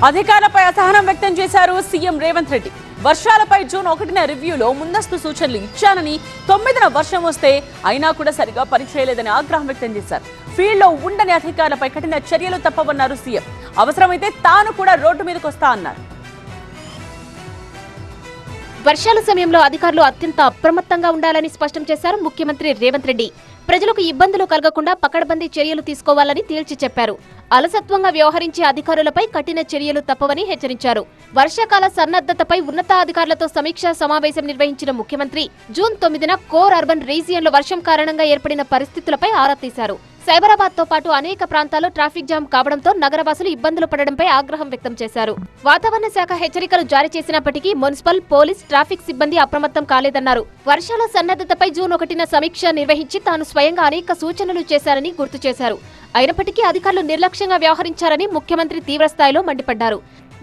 అధికారులపై అసహనం వ్యక్తం చేశారు సీఎం రేవంత్ రెడ్డి. వర్షాలపై జూన్ 1న రివ్యూలో ముందస్తు సూచనలు ఇచ్చానని 9న వర్షం వస్తే అయినా కూడా సరిగా పనిచేయలేదని ఆగ్రహం వ్యక్తం చేశారు. ఫీల్డ్ లో ఉండని అధికారులపై కఠిన చర్యలు తప్పవన్నారు సీఎం. అవసరమైతే తాను కూడా రోడ్డు మీదకు వస్తా అన్నారు. వర్షాల సమయంలో అధికారులు అత్యంత అప్రమత్తంగా ఉండాలని స్పష్టం చేశారు ముఖ్యమంత్రి రేవంత్ రెడ్డి. ప్రజలకు ఇబ్బందులు కలగకుండా పకడ్బందీ చర్యలు తీసుకోవాలని తేల్చి చెప్పారు. అలసత్వంగా వ్యవహరించే అధికారులపై కఠిన చర్యలు తప్పవని హెచ్చరించారు. వర్షాకాల సన్నద్ధతపై ఉన్నతాధికారులతో సమీక్షా సమావేశం నిర్వహించిన ముఖ్యమంత్రి జూన్ 9న కోర్ అర్బన్ రీజియన్లో వర్షం కారణంగా ఏర్పడిన పరిస్థితులపై ఆరా తీశారు. సైబరాబాద్ తో పాటు అనేక ప్రాంతాల్లో ట్రాఫిక్ జామ్ కావడంతో నగరవాసులు ఇబ్బందులు పడడంపై ఆగ్రహం వ్యక్తం చేశారు. వాతావరణ శాఖ హెచ్చరికలు జారీ చేసినప్పటికీ మున్సిపల్, పోలీస్, ట్రాఫిక్ సిబ్బంది అప్రమత్తం కాలేదన్నారు. వర్షాల సన్నద్ధతపై జూన్ 1న సమీక్ష నిర్వహించి తాను స్వయంగా అనేక సూచనలు చేశారని గుర్తు చేశారు. అయినప్పటికీ అధికారులు నిర్లక్ష్యంగా వ్యవహరించారని ముఖ్యమంత్రి తీవ్రస్థాయిలో మండిపడ్డారు.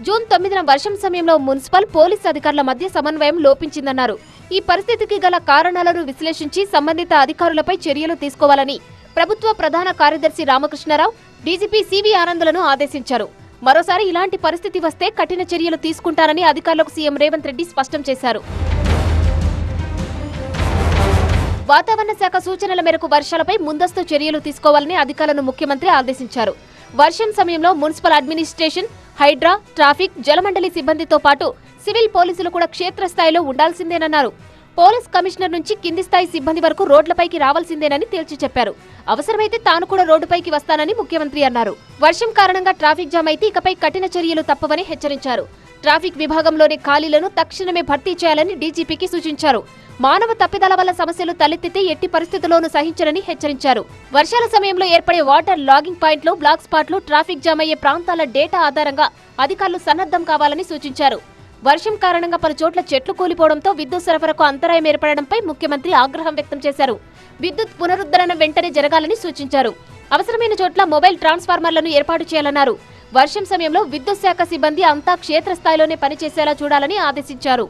జూన్ 9న వర్షం సమయంలో మున్సిపల్, పోలీస్ అధికారుల మధ్య సమన్వయం లోపించిందన్నారు. ఈ పరిస్థితికి గల కారణాలను విశ్లేషించి సంబంధిత అధికారులపై చర్యలు తీసుకోవాలని ప్రభుత్వ ప్రధాన కార్యదర్శి రామకృష్ణారావు, డీజీపీ సివి ఆనంద్లను ఆదేశించారు. మరోసారి ఇలాంటి పరిస్థితి వస్తే కఠిన చర్యలు తీసుకుంటారని అధికారులకు సీఎం రేవంత్ రెడ్డి స్పష్టం చేశారు. వాతావరణ శాఖ సూచనల మేరకు వర్షాలపై ముందస్తు చర్యలు తీసుకోవాలని అధికారులను ముఖ్యమంత్రి ఆదేశించారు. వర్షం సమయంలో మున్సిపల్ అడ్మినిస్ట్రేషన్, హైడ్రా, ట్రాఫిక్, జలమండలి సిబ్బందితో పాటు సివిల్ పోలీసులు కూడా క్షేత్రస్థాయిలో ఉండాల్సిందేనన్నారు. పోలీస్ కమిషనర్ నుంచి కింది స్థాయి సిబ్బంది వరకు రోడ్లపైకి రావాల్సిందేనని తేల్చి చెప్పారు. అవసరమైతే తాను కూడా రోడ్డుపైకి వస్తానని ముఖ్యమంత్రి అన్నారు. వర్షం కారణంగా ట్రాఫిక్ జామ్ అయితే ఇకపై కఠిన చర్యలు తప్పవని హెచ్చరించారు. ట్రాఫిక్ విభాగంలోని ఖాళీలను తక్షణమే భర్తీ చేయాలని డీజీపీకి సూచించారు. మానవ తప్పిదాల వల్ల సమస్యలు తలెత్తితే ఎట్టి పరిస్థితుల్లోనూ సహించరని హెచ్చరించారు. వర్షాల సమయంలో ఏర్పడే వాటర్ లాగింగ్ పాయింట్లు, బ్లాక్ స్పాట్లు, ట్రాఫిక్ జామ్ అయ్యే ప్రాంతాల డేటా ఆధారంగా అధికారులు సన్నద్ధం కావాలని సూచించారు. వర్షం కారణంగా పలు చోట్ల చెట్లు కూలిపోవడంతో విద్యుత్ సరఫరాకు అంతరాయం ఏర్పడడంపై ముఖ్యమంత్రి ఆగ్రహం వ్యక్తం చేశారు. విద్యుత్ పునరుద్ధరణ వెంటనే జరగాలని సూచించారు. అవసరమైన చోట్ల మొబైల్ ట్రాన్స్ఫార్మర్లను ఏర్పాటు చేయాలన్నారు. వర్షం సమయంలో విద్యుత్ శాఖ సిబ్బంది అంతా క్షేత్రస్థాయిలోనే పనిచేసేలా చూడాలని ఆదేశించారు.